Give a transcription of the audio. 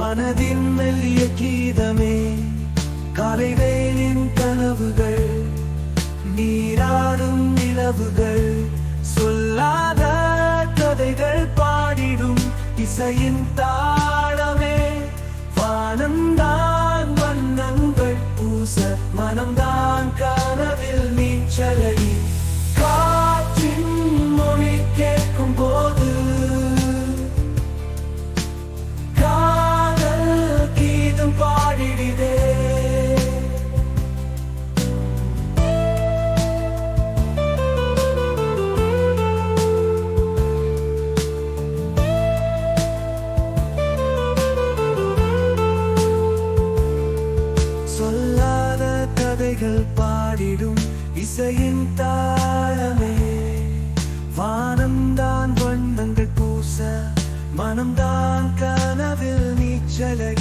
மனதின் மெல்லிய கீதமே, காலை வேலின் கனவுகள், நீராடும் நிலவுகள், சொல்லாத கதைகள் பாடிடும் இசையின் தாளமே. வானம்தான் வண்ணங்கள் பூச, மனம்தான் கனவில் நீச்சலடி. காற்றின் மொழி கேட்கும் போது காதல் கீதம் பாடிடுதே. சொல்லாத கதைகள் பாடிடும் இசையின் தாளமே. வானம்தான் வண்ணங்கள் பூச, மனம்தான் கனவில் நீச்சலை.